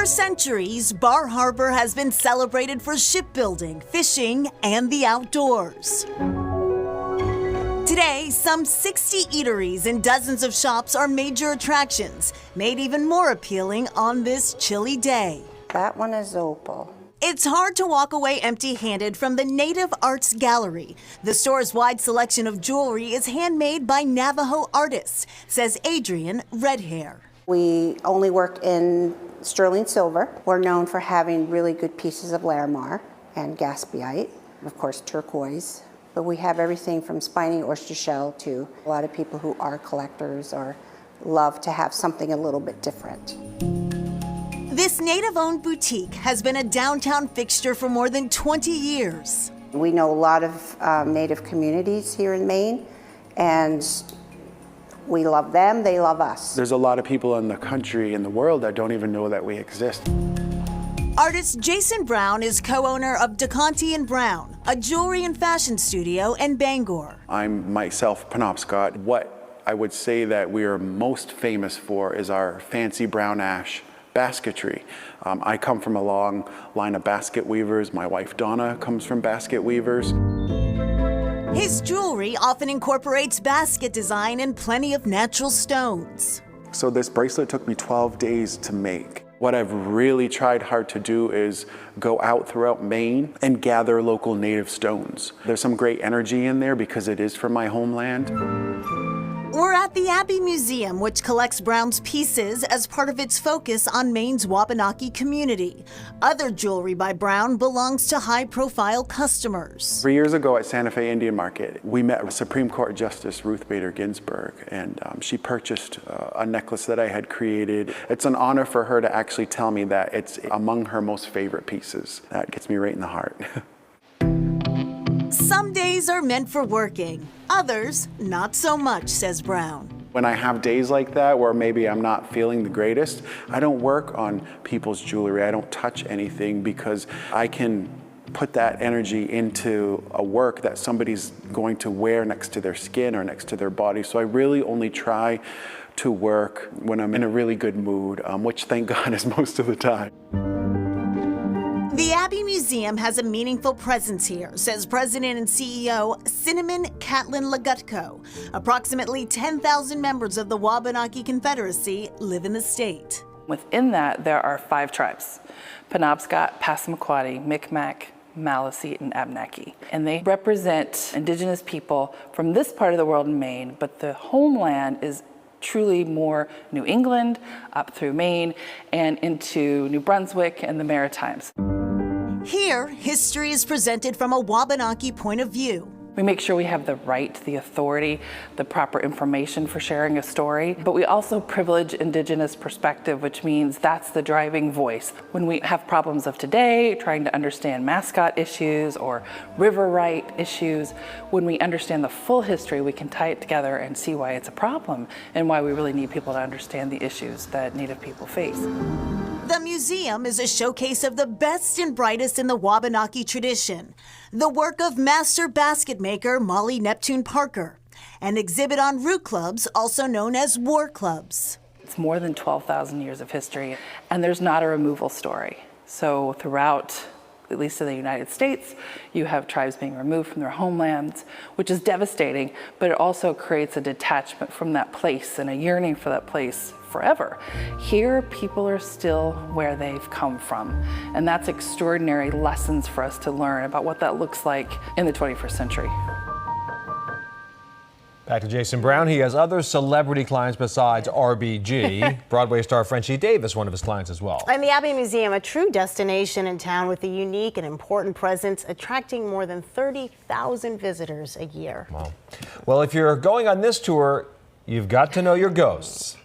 For centuries, Bar Harbor has been celebrated for shipbuilding, fishing, and the outdoors. Today, some 60 eateries and dozens of shops are major attractions, made even more appealing on this chilly day. That one is opal. It's hard to walk away empty-handed from the Native Arts Gallery. The store's wide selection of jewelry is handmade by Navajo artists, says Adrian Redhair. We only work in sterling silver. We're known for having really good pieces of Larimar and Gaspiite, of course turquoise. But we have everything from spiny oyster shell to a lot of people who are collectors or love to have something a little bit different. This Native-owned boutique has been a downtown fixture for more than 20 years. We know a lot of Native communities here in Maine, and we love them, they love us. There's a lot of people in the country, in the world, that don't even know that we exist. Artist Jason Brown is co-owner of DeConti & Brown, a jewelry and fashion studio in Bangor. I'm myself Penobscot. What I would say that we are most famous for is our fancy brown ash basketry. I come from a long line of basket weavers. My wife Donna comes from basket weavers. His jewelry often incorporates basket design and plenty of natural stones. So this bracelet took me 12 days to make. What I've really tried hard to do is go out throughout Maine and gather local native stones. There's some great energy in there because it is from my homeland. We're at the Abbey Museum, which collects Brown's pieces as part of its focus on Maine's Wabanaki community. Other jewelry by Brown belongs to high-profile customers. 3 years ago at Santa Fe Indian Market, we met Supreme Court Justice Ruth Bader Ginsburg, and she purchased a necklace that I had created. It's an honor for her to actually tell me that it's among her most favorite pieces. That gets me right in the heart. Some days are meant for working, others not so much, says Brown. When I have days like that where maybe I'm not feeling the greatest, I don't work on people's jewelry. I don't touch anything because I can put that energy into a work that somebody's going to wear next to their skin or next to their body. So I really only try to work when I'm in a really good mood, which thank God is most of the time. The Abbey Museum has a meaningful presence here, says President and CEO Cinnamon Catlin Legutko. Approximately 10,000 members of the Wabanaki Confederacy live in the state. Within that, there are 5 tribes: Penobscot, Passamaquoddy, Micmac, Maliseet, and Abenaki. And they represent indigenous people from this part of the world in Maine, but the homeland is truly more New England, up through Maine, and into New Brunswick and the Maritimes. Here, history is presented from a Wabanaki point of view. We make sure we have the right, the authority, the proper information for sharing a story, but we also privilege Indigenous perspective, which means that's the driving voice. When we have problems of today, trying to understand mascot issues or river right issues, when we understand the full history, we can tie it together and see why it's a problem and why we really need people to understand the issues that Native people face. The museum is a showcase of the best and brightest in the Wabanaki tradition, the work of master basket maker Molly Neptune Parker, an exhibit on root clubs, also known as war clubs. It's more than 12,000 years of history, and there's not a removal story. So throughout, at least in the United States, you have tribes being removed from their homelands, which is devastating, but it also creates a detachment from that place and a yearning for that place forever. Here, people are still where they've come from, and that's extraordinary lessons for us to learn about what that looks like in the 21st century. Back to Jason Brown. He has other celebrity clients besides RBG. Broadway star Frenchie Davis, one of his clients as well. And the Abbey Museum, a true destination in town with a unique and important presence, attracting more than 30,000 visitors a year. Wow. Well, if you're going on this tour, you've got to know your ghosts.